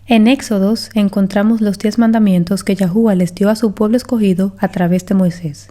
En Éxodos encontramos los 10 mandamientos que Yahuwah les dio a su pueblo escogido a través de Moisés.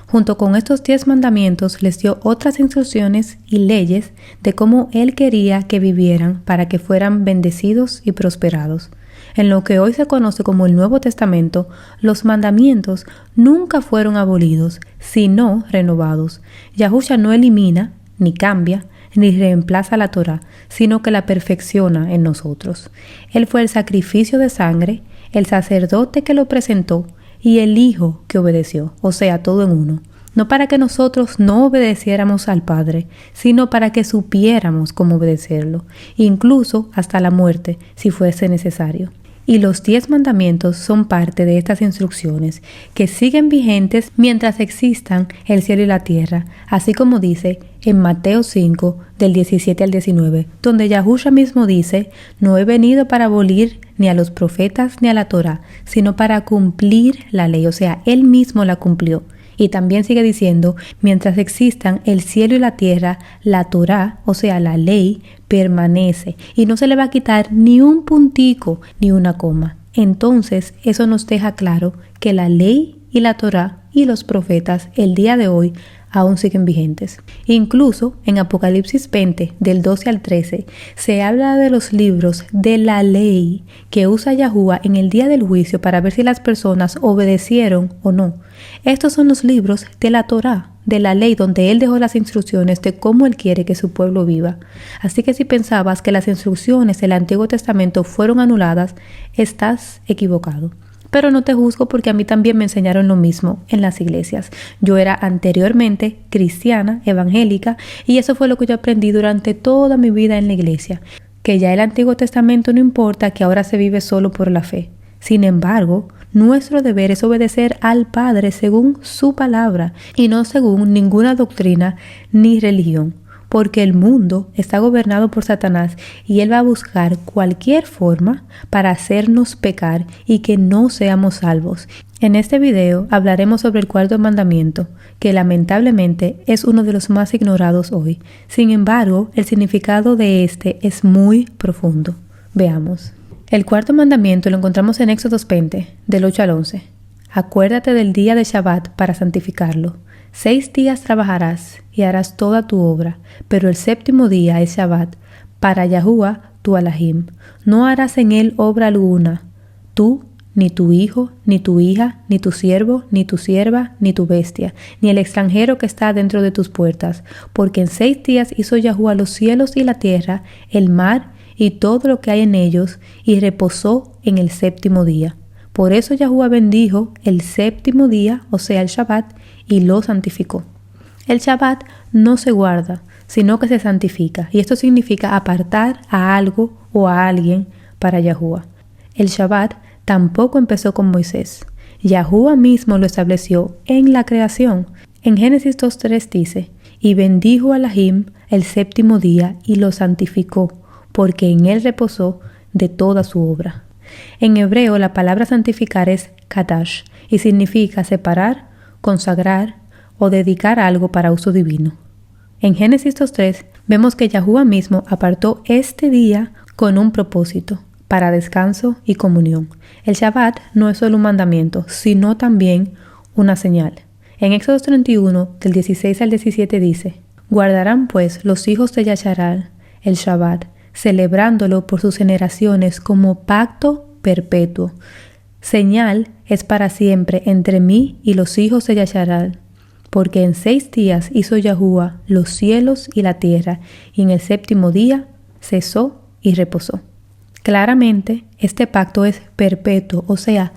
Junto con estos 10 mandamientos les dio otras instrucciones y leyes de cómo Él quería que vivieran para que fueran bendecidos y prosperados. En lo que hoy se conoce como el Nuevo Testamento, los mandamientos nunca fueron abolidos, sino renovados. Yahushua no elimina, ni cambia, ni reemplaza la Torá, sino que la perfecciona en nosotros. Él fue el sacrificio de sangre, el sacerdote que lo presentó y el Hijo que obedeció, o sea, todo en uno. No para que nosotros no obedeciéramos al Padre, sino para que supiéramos cómo obedecerlo, incluso hasta la muerte, si fuese necesario. Y los 10 mandamientos son parte de estas instrucciones que siguen vigentes mientras existan el cielo y la tierra, así como dice en Mateo 5, del 17 al 19, donde Yahushua mismo dice: no he venido para abolir ni a los profetas ni a la Torá, sino para cumplir la ley, o sea, Él mismo la cumplió. Y también sigue diciendo, mientras existan el cielo y la tierra, la Torá, o sea, la ley, permanece y no se le va a quitar ni un puntico ni una coma. Entonces, eso nos deja claro que la ley y la Torá y los profetas el día de hoy aún siguen vigentes. Incluso en Apocalipsis 20, del 12 al 13, se habla de los libros de la ley que usa Yahuwah en el día del juicio para ver si las personas obedecieron o no. Estos son los libros de la Torá, de la ley, donde Él dejó las instrucciones de cómo Él quiere que su pueblo viva. Así que si pensabas que las instrucciones del Antiguo Testamento fueron anuladas, estás equivocado. Pero no te juzgo porque a mí también me enseñaron lo mismo en las iglesias. Yo era anteriormente cristiana, evangélica, y eso fue lo que yo aprendí durante toda mi vida en la iglesia. Que ya el Antiguo Testamento no importa, que ahora se vive solo por la fe. Sin embargo, nuestro deber es obedecer al Padre según su palabra y no según ninguna doctrina ni religión. Porque el mundo está gobernado por Satanás y él va a buscar cualquier forma para hacernos pecar y que no seamos salvos. En este video hablaremos sobre el cuarto mandamiento, que lamentablemente es uno de los más ignorados hoy. Sin embargo, el significado de este es muy profundo. Veamos. El cuarto mandamiento lo encontramos en Éxodo 20, del 8 al 11. Acuérdate del día de Shabbat para santificarlo. 6 días trabajarás y harás toda tu obra, pero el séptimo día es Shabbat, para Yahuwah tu Elohim. No harás en él obra alguna, tú, ni tu hijo, ni tu hija, ni tu siervo, ni tu sierva, ni tu bestia, ni el extranjero que está dentro de tus puertas, porque en 6 días hizo Yahuwah los cielos y la tierra, el mar y todo lo que hay en ellos, y reposó en el séptimo día. Por eso Yahuwah bendijo el séptimo día, o sea el Shabbat, y lo santificó. El Shabbat no se guarda, sino que se santifica, y esto significa apartar a algo o a alguien para Yahuwah. El Shabbat tampoco empezó con Moisés. Yahuwah mismo lo estableció en la creación. En Génesis 2:3 dice: y bendijo a Elohim el séptimo día y lo santificó, porque en él reposó de toda su obra. En hebreo la palabra santificar es kadash y significa separar, consagrar o dedicar algo para uso divino. En Génesis 2:3 vemos que Yahuwah mismo apartó este día con un propósito, para descanso y comunión. El Shabbat no es solo un mandamiento, sino también una señal. En Éxodo 31, del 16 al 17 dice: guardarán pues los hijos de Yasharal el Shabbat, celebrándolo por sus generaciones como pacto perpetuo. Señal es para siempre entre mí y los hijos de Yasharal, porque en 6 días hizo Yahuwah los cielos y la tierra, y en el séptimo día cesó y reposó. Claramente, este pacto es perpetuo, o sea,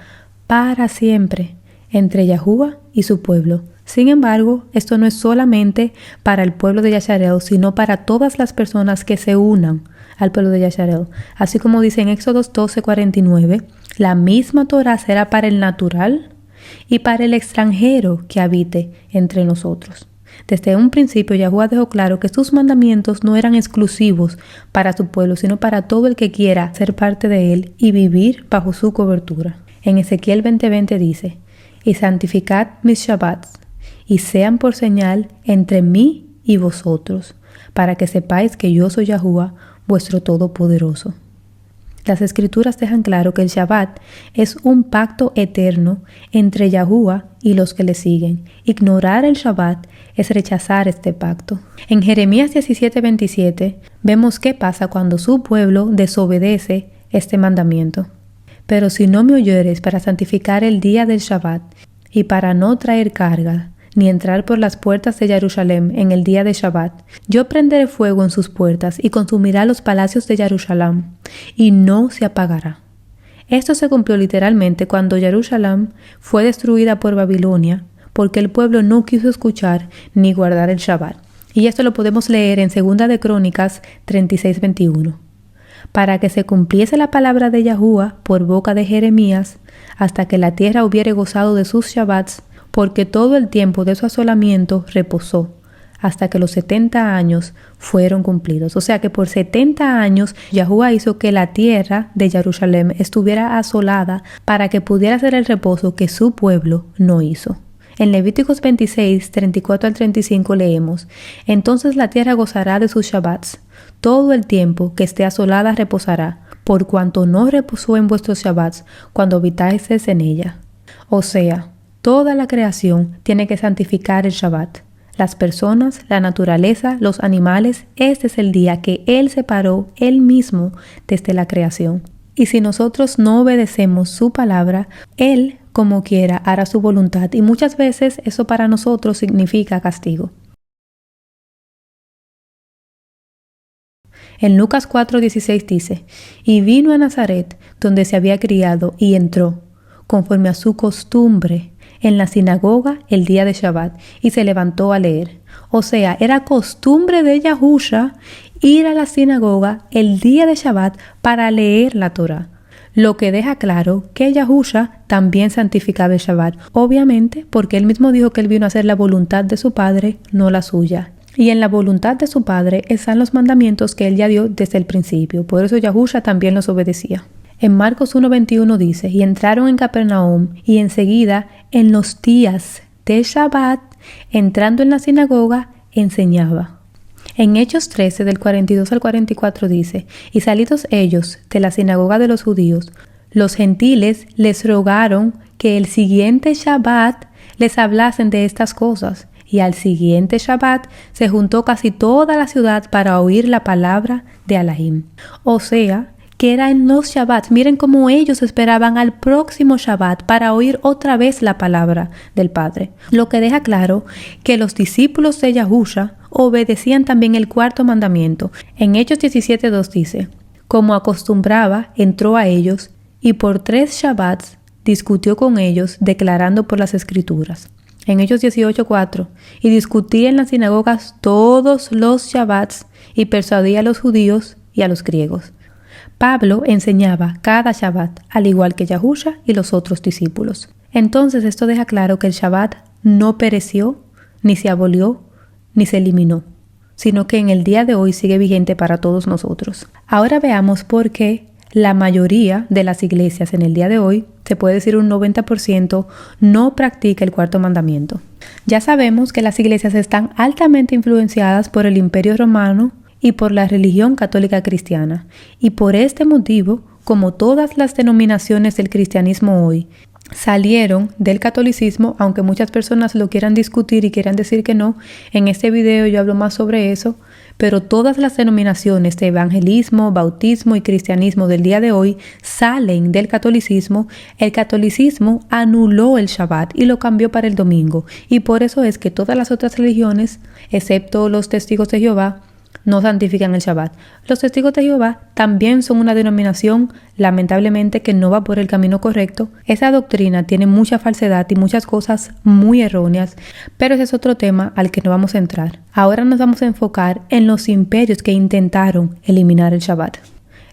para siempre, entre Yahuwah y su pueblo. Sin embargo, esto no es solamente para el pueblo de Yasharel, sino para todas las personas que se unan al pueblo de Yasharel. Así como dice en Éxodo 12:49, la misma Torá será para el natural y para el extranjero que habite entre nosotros. Desde un principio, Yahuwah dejó claro que sus mandamientos no eran exclusivos para su pueblo, sino para todo el que quiera ser parte de él y vivir bajo su cobertura. En Ezequiel 20:20 dice: y santificad mis Shabbats, y sean por señal entre mí y vosotros, para que sepáis que yo soy Yahuwah, vuestro Todopoderoso. Las escrituras dejan claro que el Shabbat es un pacto eterno entre Yahuwah y los que le siguen. Ignorar el Shabbat es rechazar este pacto. En Jeremías 17:27 vemos qué pasa cuando su pueblo desobedece este mandamiento. Pero si no me oyeres para santificar el día del Shabbat y para no traer carga, ni entrar por las puertas de Jerusalén en el día de Shabbat, yo prenderé fuego en sus puertas y consumirá los palacios de Jerusalén, y no se apagará. Esto se cumplió literalmente cuando Jerusalén fue destruida por Babilonia, porque el pueblo no quiso escuchar ni guardar el Shabbat. Y esto lo podemos leer en 2 de Crónicas 36:21. Para que se cumpliese la palabra de Yahuwah por boca de Jeremías, hasta que la tierra hubiere gozado de sus Shabbats, porque todo el tiempo de su asolamiento reposó, hasta que los 70 años fueron cumplidos. O sea que por 70 años Yahuwah hizo que la tierra de Jerusalén estuviera asolada para que pudiera hacer el reposo que su pueblo no hizo. En Levíticos 26, 34 al 35 leemos: Entonces la tierra gozará de sus Shabbats. Todo el tiempo que esté asolada reposará, por cuanto no reposó en vuestros Shabbats cuando habitasteis en ella. O sea, toda la creación tiene que santificar el Shabbat. Las personas, la naturaleza, los animales, este es el día que Él separó Él mismo desde la creación. Y si nosotros no obedecemos su palabra, Él, como quiera, hará su voluntad. Y muchas veces eso para nosotros significa castigo. En Lucas 4:16 dice: Y vino a Nazaret, donde se había criado, y entró, conforme a su costumbre, en la sinagoga el día de Shabbat, y se levantó a leer. O sea, era costumbre de Yahusha ir a la sinagoga el día de Shabbat para leer la Torah. Lo que deja claro que Yahusha también santificaba el Shabbat, obviamente porque él mismo dijo que él vino a hacer la voluntad de su Padre, no la suya. Y en la voluntad de su Padre están los mandamientos que él ya dio desde el principio, por eso Yahusha también los obedecía. En Marcos 1:21 dice: Y entraron en Capernaum, y enseguida, en los días de Shabbat, entrando en la sinagoga, enseñaba. En Hechos 13, del 42 al 44 dice: Y salidos ellos de la sinagoga de los judíos, los gentiles les rogaron que el siguiente Shabbat les hablasen de estas cosas. Y al siguiente Shabbat se juntó casi toda la ciudad para oír la palabra de Elohim. O sea, que era en los Shabbats. Miren cómo ellos esperaban al próximo Shabbat para oír otra vez la palabra del Padre. Lo que deja claro que los discípulos de Yahusha obedecían también el cuarto mandamiento. En Hechos 17:2 dice: Como acostumbraba, entró a ellos y por 3 Shabbats discutió con ellos, declarando por las Escrituras. En Hechos 18:4, y discutía en las sinagogas todos los Shabbats y persuadía a los judíos y a los griegos. Pablo enseñaba cada Shabbat, al igual que Yahusha y los otros discípulos. Entonces esto deja claro que el Shabbat no pereció, ni se abolió, ni se eliminó, sino que en el día de hoy sigue vigente para todos nosotros. Ahora veamos por qué la mayoría de las iglesias en el día de hoy, se puede decir un 90%, no practica el cuarto mandamiento. Ya sabemos que las iglesias están altamente influenciadas por el Imperio Romano y por la religión católica cristiana. Y por este motivo, como todas las denominaciones del cristianismo hoy, salieron del catolicismo, aunque muchas personas lo quieran discutir y quieran decir que no. En este video yo hablo más sobre eso, pero todas las denominaciones de evangelismo, bautismo y cristianismo del día de hoy salen del catolicismo. El catolicismo anuló el Shabbat y lo cambió para el domingo, y por eso es que todas las otras religiones, excepto los testigos de Jehová, no santifican el Shabbat. Los testigos de Jehová también son una denominación, lamentablemente, que no va por el camino correcto. Esa doctrina tiene mucha falsedad y muchas cosas muy erróneas, pero ese es otro tema al que no vamos a entrar. Ahora nos vamos a enfocar en los imperios que intentaron eliminar el Shabbat.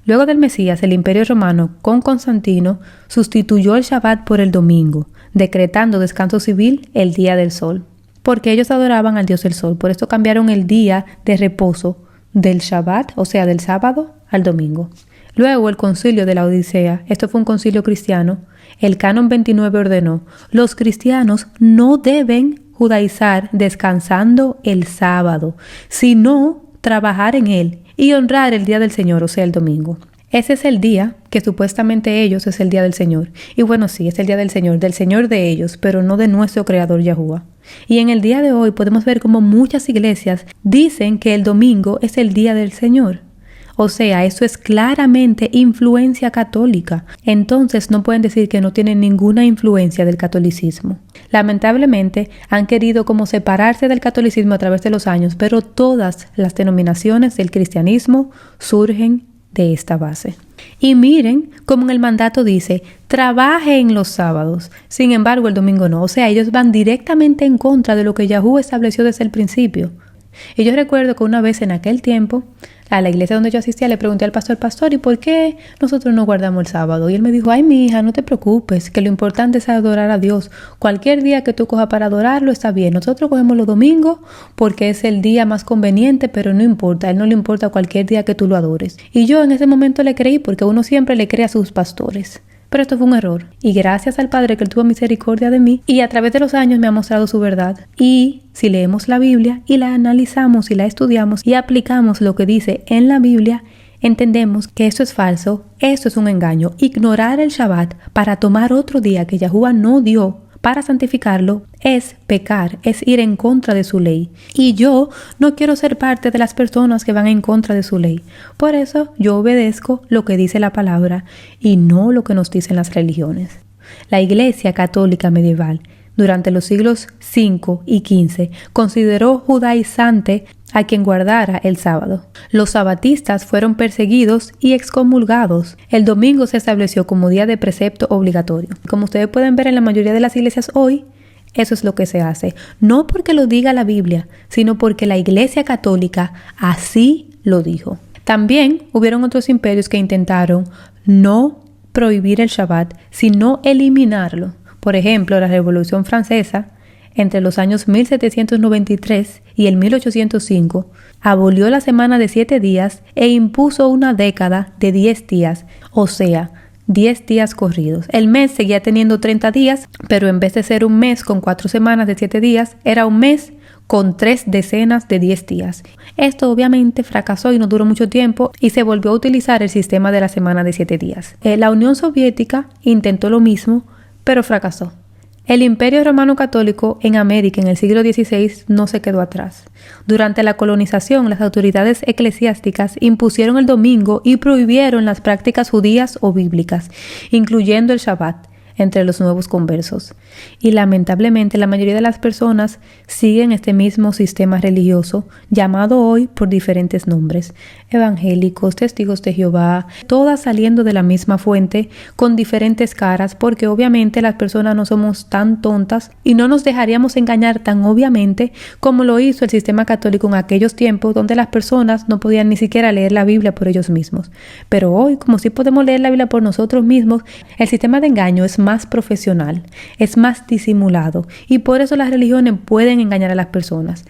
Luego del Mesías, el Imperio Romano, con Constantino, sustituyó el Shabbat por el domingo, decretando descanso civil el día del sol, porque ellos adoraban al Dios del Sol. Por esto cambiaron el día de reposo del Shabbat, o sea, del sábado, al domingo. Luego el concilio de la Odisea, esto fue un concilio cristiano, el Canon 29 ordenó: los cristianos no deben judaizar descansando el sábado, sino trabajar en él y honrar el día del Señor, o sea, el domingo. Ese es el día que supuestamente ellos es el día del Señor. Y bueno, sí, es el día del Señor de ellos, pero no de nuestro Creador Yahuwah. Y en el día de hoy podemos ver como muchas iglesias dicen que el domingo es el día del Señor. O sea, eso es claramente influencia católica. Entonces no pueden decir que no tienen ninguna influencia del catolicismo. Lamentablemente han querido como separarse del catolicismo a través de los años, pero todas las denominaciones del cristianismo surgen de esta base. Y miren cómo en el mandato dice, trabajen los sábados. Sin embargo, el domingo no. O sea, ellos van directamente en contra de lo que Yahuwah estableció desde el principio. Y yo recuerdo que una vez en aquel tiempo, a la iglesia donde yo asistía, le pregunté al pastor, ¿y por qué nosotros no guardamos el sábado? Y él me dijo, ay, mi hija, no te preocupes, que lo importante es adorar a Dios. Cualquier día que tú cojas para adorarlo está bien. Nosotros cogemos los domingos porque es el día más conveniente, pero no importa, a él no le importa cualquier día que tú lo adores. Y yo en ese momento le creí porque uno siempre le cree a sus pastores. Pero esto fue un error. Y gracias al Padre que él tuvo misericordia de mí y a través de los años me ha mostrado su verdad. Y si leemos la Biblia y la analizamos y la estudiamos y aplicamos lo que dice en la Biblia, entendemos que esto es falso, esto es un engaño. Ignorar el Shabbat para tomar otro día que Yahuwah no dio para santificarlo es pecar, es ir en contra de su ley. Y yo no quiero ser parte de las personas que van en contra de su ley. Por eso yo obedezco lo que dice la palabra y no lo que nos dicen las religiones. La Iglesia Católica medieval durante los siglos V y XV consideró judaizante a quien guardara el sábado. Los sabatistas fueron perseguidos y excomulgados. El domingo se estableció como día de precepto obligatorio. Como ustedes pueden ver en la mayoría de las iglesias hoy, eso es lo que se hace. No porque lo diga la Biblia, sino porque la Iglesia Católica así lo dijo. También hubieron otros imperios que intentaron no prohibir el Shabbat, sino eliminarlo. Por ejemplo, la Revolución Francesa, entre los años 1793 y el 1805, abolió la semana de 7 días e impuso una década de 10 días, o sea, 10 días corridos. El mes seguía teniendo 30 días, pero en vez de ser un mes con 4 semanas de 7 días, era un mes con 3 decenas de 10 días. Esto obviamente fracasó y no duró mucho tiempo y se volvió a utilizar el sistema de la semana de 7 días. La Unión Soviética intentó lo mismo, pero fracasó. El Imperio Romano Católico en América en el siglo XVI no se quedó atrás. Durante la colonización, las autoridades eclesiásticas impusieron el domingo y prohibieron las prácticas judías o bíblicas, incluyendo el Shabbat, entre los nuevos conversos. Y lamentablemente la mayoría de las personas siguen este mismo sistema religioso, llamado hoy por diferentes nombres: evangélicos, testigos de Jehová, todas saliendo de la misma fuente con diferentes caras, porque obviamente las personas no somos tan tontas y no nos dejaríamos engañar tan obviamente como lo hizo el sistema católico en aquellos tiempos donde las personas no podían ni siquiera leer la Biblia por ellos mismos. Pero hoy, como sí podemos leer la Biblia por nosotros mismos, el sistema de engaño es más profesional, es más disimulado y por eso las religiones pueden engañar a las personas.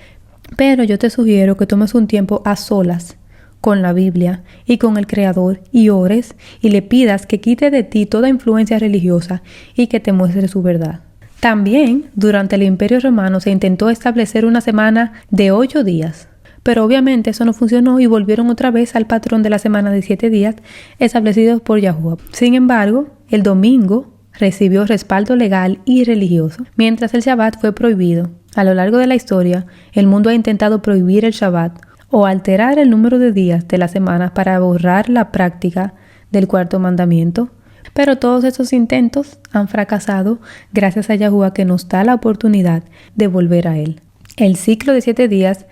Pero yo te sugiero que tomes un tiempo a solas con la Biblia y con el Creador y ores y le pidas que quite de ti toda influencia religiosa y que te muestre su verdad. También durante el Imperio Romano se intentó establecer una semana de 8 días. Pero obviamente eso no funcionó y volvieron otra vez al patrón de la semana de 7 días establecidos por Yahuwah. Sin embargo, el domingo recibió respaldo legal y religioso, mientras el Shabbat fue prohibido. A lo largo de la historia, el mundo ha intentado prohibir el Shabbat o alterar el número de días de la semana para borrar la práctica del cuarto mandamiento, pero todos esos intentos han fracasado gracias a Yahuwah que nos da la oportunidad de volver a Él. El ciclo de 7 días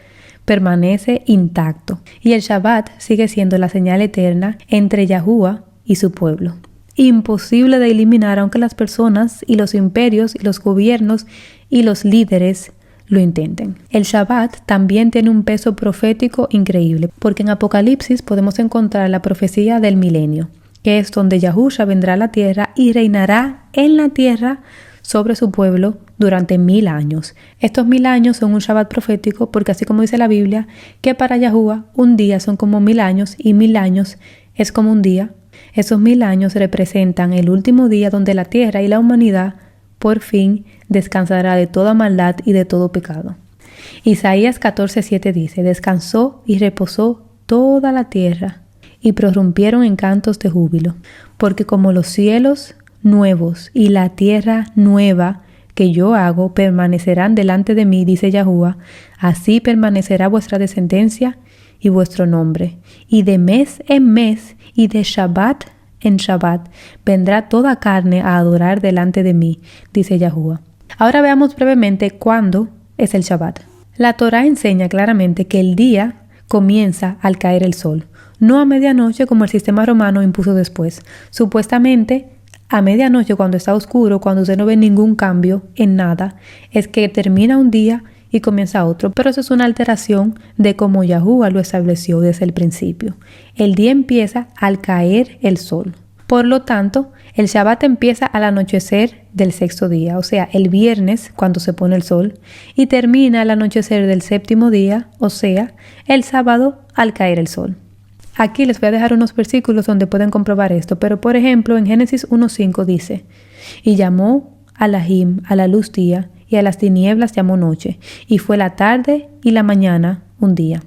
permanece intacto y el Shabbat sigue siendo la señal eterna entre Yahuwah y su pueblo. Imposible de eliminar aunque las personas y los imperios y los gobiernos y los líderes lo intenten. El Shabbat también tiene un peso profético increíble, porque en Apocalipsis podemos encontrar la profecía del milenio, que es donde Yahushua vendrá a la tierra y reinará en la tierra sobre su pueblo durante 1000 años. Estos 1000 años son un Shabbat profético porque así como dice la Biblia, que para Yahuwah un día son como 1000 años y 1000 años es como un día. Esos 1000 años representan el último día donde la tierra y la humanidad por fin descansará de toda maldad y de todo pecado. Isaías 14:7 dice: descansó y reposó toda la tierra, y prorrumpieron en cantos de júbilo, porque como los cielos nuevos y la tierra nueva que yo hago permanecerán delante de mí, dice Yahuwah, así permanecerá vuestra descendencia y vuestro nombre. Y de mes en mes y de Shabbat en Shabbat vendrá toda carne a adorar delante de mí, dice Yahuwah. Ahora veamos brevemente cuándo es el Shabbat. La Torá enseña claramente que el día comienza al caer el sol, no a medianoche como el sistema romano impuso después. Supuestamente, a medianoche, cuando está oscuro, cuando usted no ve ningún cambio en nada, es que termina un día y comienza otro. Pero eso es una alteración de cómo Yahuwah lo estableció desde el principio. El día empieza al caer el sol. Por lo tanto, el Shabbat empieza al anochecer del sexto día, o sea, el viernes cuando se pone el sol, y termina al anochecer del séptimo día, o sea, el sábado al caer el sol. Aquí les voy a dejar unos versículos donde pueden comprobar esto, pero por ejemplo en Génesis 1:5 dice, y llamó a Lahim a la luz día, y a las tinieblas llamó noche, y fue la tarde y la mañana un día.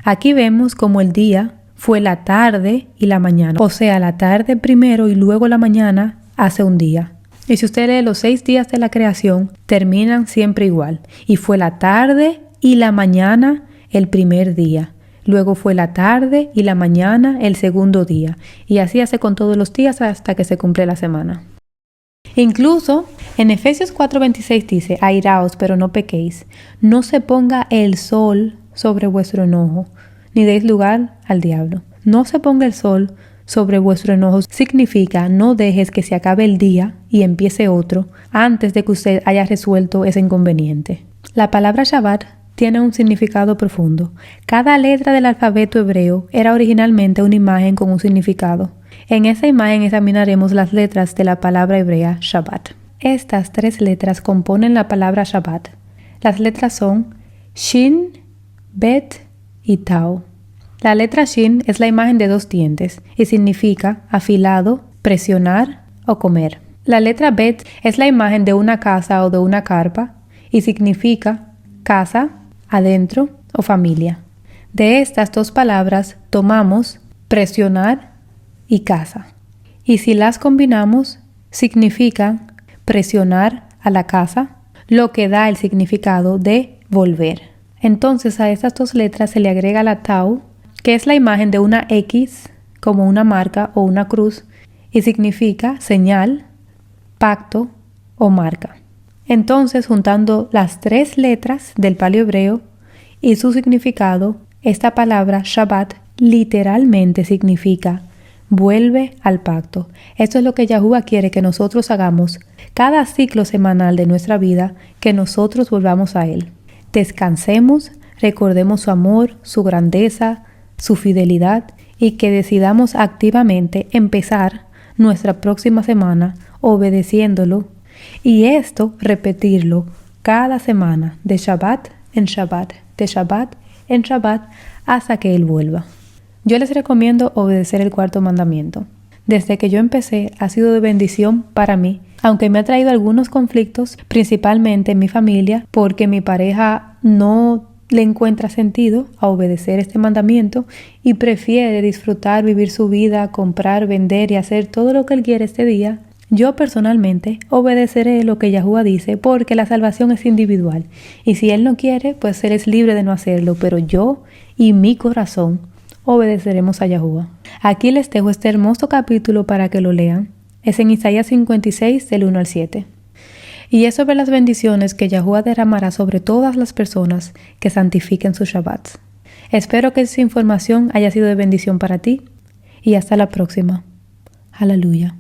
Aquí vemos como el día fue la tarde y la mañana, o sea, la tarde primero y luego la mañana hace un día. Y si usted lee los 6 días de la creación, terminan siempre igual, y fue la tarde y la mañana el primer día. Luego fue la tarde y la mañana el segundo día. Y así hace con todos los días hasta que se cumple la semana. Incluso en Efesios 4:26 dice, airaos, pero no pequéis. No se ponga el sol sobre vuestro enojo, ni deis lugar al diablo. No se ponga el sol sobre vuestro enojo significa no dejes que se acabe el día y empiece otro antes de que usted haya resuelto ese inconveniente. La palabra Shabbat tiene un significado profundo. Cada letra del alfabeto hebreo era originalmente una imagen con un significado. En esa imagen examinaremos las letras de la palabra hebrea Shabbat. Estas 3 letras componen la palabra Shabbat. Las letras son Shin, Bet y Tau. La letra Shin es la imagen de 2 dientes y significa afilado, presionar o comer. La letra Bet es la imagen de una casa o de una carpa y significa casa, adentro o familia. De estas 2 palabras tomamos presionar y casa. Y si las combinamos, significan presionar a la casa, lo que da el significado de volver. Entonces a estas 2 letras se le agrega la Tau, que es la imagen de una X, como una marca o una cruz, y significa señal, pacto o marca. Entonces, juntando las 3 letras del paleo hebreo y su significado, esta palabra Shabbat literalmente significa vuelve al pacto. Esto es lo que Yahuwah quiere que nosotros hagamos cada ciclo semanal de nuestra vida, que nosotros volvamos a Él. Descansemos, recordemos su amor, su grandeza, su fidelidad y que decidamos activamente empezar nuestra próxima semana obedeciéndolo. Y esto, repetirlo cada semana, de Shabbat en Shabbat, de Shabbat en Shabbat, hasta que Él vuelva. Yo les recomiendo obedecer el 4º mandamiento. Desde que yo empecé, ha sido de bendición para mí, aunque me ha traído algunos conflictos, principalmente en mi familia, porque mi pareja no le encuentra sentido a obedecer este mandamiento y prefiere disfrutar, vivir su vida, comprar, vender y hacer todo lo que él quiere este día. Yo personalmente obedeceré lo que Yahuwah dice porque la salvación es individual y si él no quiere, pues él es libre de no hacerlo, pero yo y mi corazón obedeceremos a Yahuwah. Aquí les dejo este hermoso capítulo para que lo lean. Es en Isaías 56 del 1 al 7. Y es sobre las bendiciones que Yahuwah derramará sobre todas las personas que santifiquen sus Shabbats. Espero que esta información haya sido de bendición para ti y hasta la próxima. Aleluya.